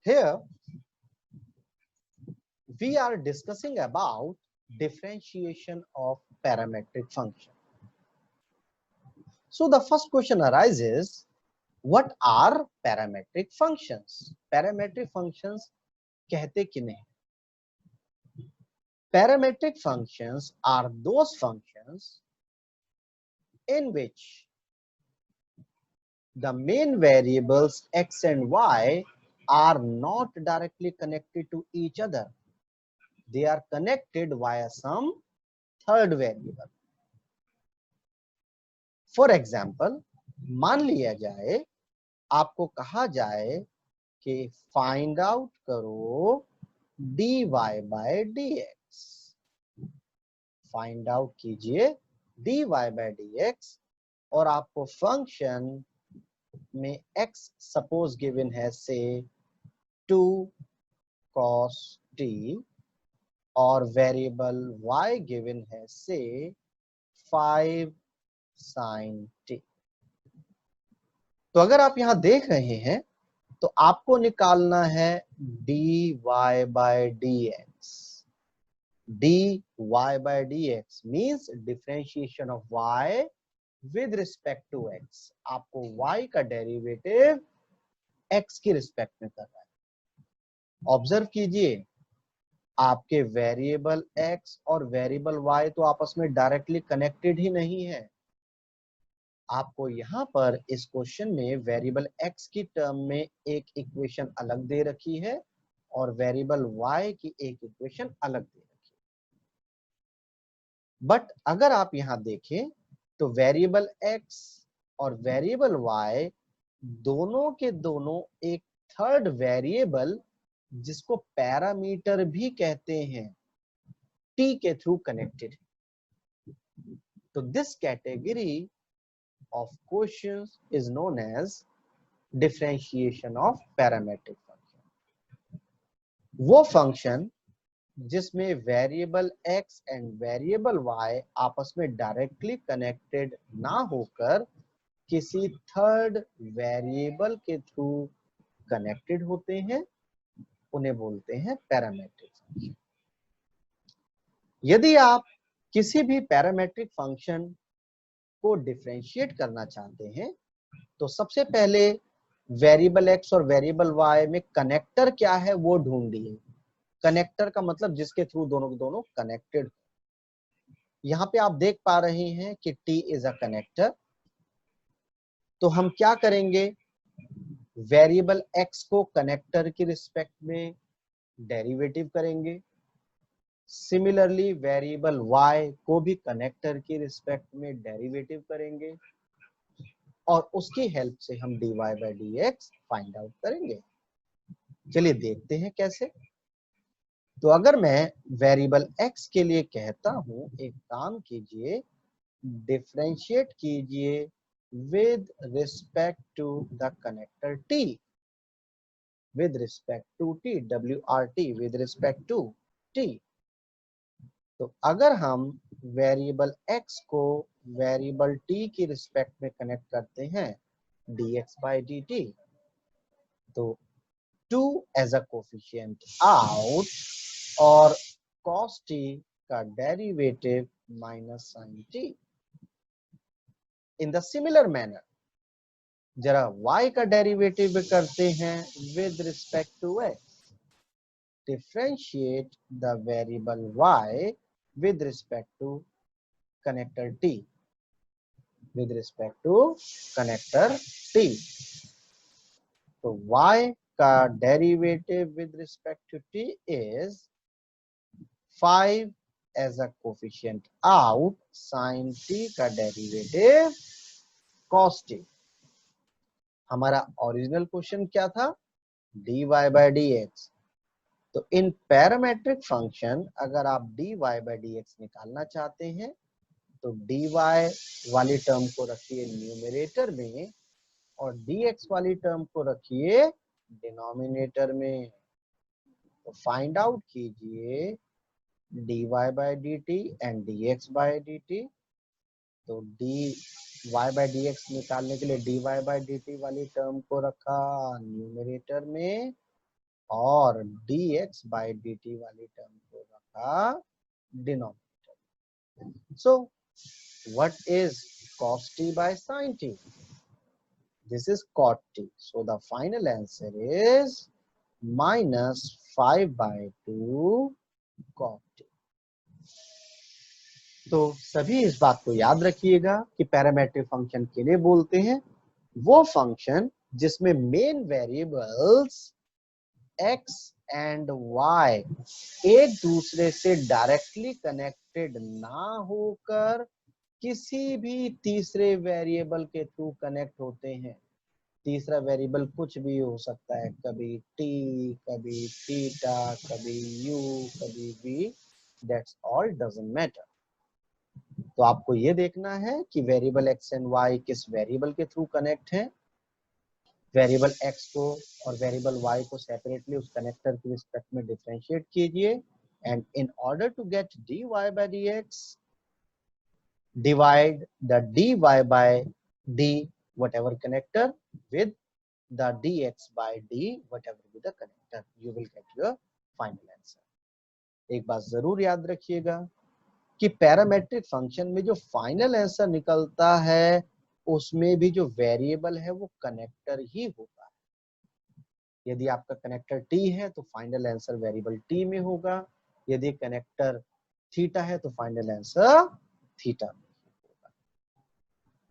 Here we are discussing about differentiation of parametric function. So the first question arises, what are parametric functions? Parametric functions कहते किन्हें? Parametric functions are those functions in which the main variables x and y are not directly connected to each other. They are connected via some third variable. For example, मान लिया जाए आपको कहा जाए कि find out करो dy by dx. Find out कीजिए dy by dx और आपको फंक्शन में x सपोज गिवन है से 2 cos t और वेरिएबल y गिवन है से 5 sin t. तो अगर आप यहां देख रहे हैं तो आपको निकालना है dy by dx. dy by dx means differentiation of y with respect to x. आपको y का डेरिवेटिव x की रिस्पेक्ट में कर रहा है. ऑब्जर्व कीजिए आपके वेरिएबल x और वेरिएबल y तो आपस में डायरेक्टली कनेक्टेड ही नहीं है. आपको यहाँ पर इस क्वेश्चन में वेरिएबल x की टर्म में एक इक्वेशन अलग दे रखी है और वेरिएबल y की एक इक्वेशन अलग दे रखी है. बट अगर आप यहाँ देखें तो वेरिएबल x और वेरिएबल y दोनों के दोनों एक थर्ड वेरिएबल जिसको पैरामीटर भी कहते हैं t के थ्रू कनेक्टेड है. तो this category of questions is known as differentiation of parametric function. वो फंक्शन जिसमें variable x and variable y आपस में डायरेक्टली कनेक्टेड ना होकर किसी थर्ड वेरिएबल के थ्रू कनेक्टेड होते हैं उन्हें बोलते हैं पैरामेट्रिक फंक्शन. यदि आप किसी भी पैरामेट्रिक फंक्शन को डिफरेंशिएट करना चाहते हैं तो सबसे पहले वेरिएबल x और वेरिएबल y में कनेक्टर क्या है वो ढूंढिए. कनेक्टर का मतलब जिसके थ्रू दोनों के दोनों कनेक्टेड. यहाँ पे आप देख पा रहे हैं कि t इज अ कनेक्टर. तो हम क्या करेंगे, वेरिएबल x को कनेक्टर की रिस्पेक्ट में डेरिवेटिव करेंगे. सिमिलरली वेरिएबल y को भी कनेक्टर की रिस्पेक्ट में डेरिवेटिव करेंगे और उसकी हेल्प से हम dy by dx find out करेंगे. चलिए देखते हैं कैसे. तो अगर मैं वेरिएबल x के लिए कहता हूं एक काम कीजिए, डिफरेंशिएट कीजिए with respect to the connector t. With respect to t, wrt, with respect to t. तो अगर हम वेरिएबल x को वेरिएबल t की रिस्पेक्ट में कनेक्ट करते हैं dx by dt, तो 2 एज अ कोफिशिएंट आउट और cos t का derivative minus sin t. In the similar manner जरा y का डेरिवेटिव करते हैं with respect to x. Differentiate the variable y with respect to connector t. With respect to connector t. तो y का derivative with respect to t is 5 as a coefficient out, sin t का derivative cos t. हमारा original question क्या था, dy by dx. तो इन parametric function अगर आप dy by dx निकालना चाहते हैं तो dy वाली टर्म को रखिए न्यूमरेटर में और dx वाली टर्म को रखिए डिनोमिनेटर में. तो फाइंड आउट कीजिए dy by dt and dx by dt. तो dy by dx निकालने के लिए dy by dt वाली टर्म को रखा न्यूमरेटर में और dx by dt वाली टर्म को रखा denominator. So what is cos t by sin t? This is cot t. So the final answer is minus 5 by 2 cot t. तो सभी इस बात को याद रखिएगा कि पैरामेट्रिक फंक्शन के लिए बोलते हैं वो फंक्शन जिसमें main variables x and y एक दूसरे से डायरेक्टली कनेक्टेड ना होकर किसी भी तीसरे वेरिएबल के थ्रू कनेक्ट होते हैं. तीसरा वेरिएबल कुछ भी हो सकता है, कभी t, कभी थीटा, कभी u, कभी v. That's all doesn't matter. तो आपको ये देखना है कि वेरिएबल x एंड y किस वेरिएबल के थ्रू कनेक्ट है. वेरिएबल x को और वेरिएबल y को सेपरेटली उस कनेक्टर के रिस्पेक्ट में डिफरेंशिएट कीजिए and in order to get dy by dx divide the dy by d whatever connector with the dx by d whatever be the connector. You will get your final answer. एक बात जरूर याद रखिएगा कि parametric function में जो final answer निकलता है उसमें भी जो वेरिएबल है वो कनेक्टर ही होता है. यदि आपका कनेक्टर t है तो फाइनल आंसर वेरिएबल t में होगा. यदि कनेक्टर थीटा है तो फाइनल आंसर थीटा में.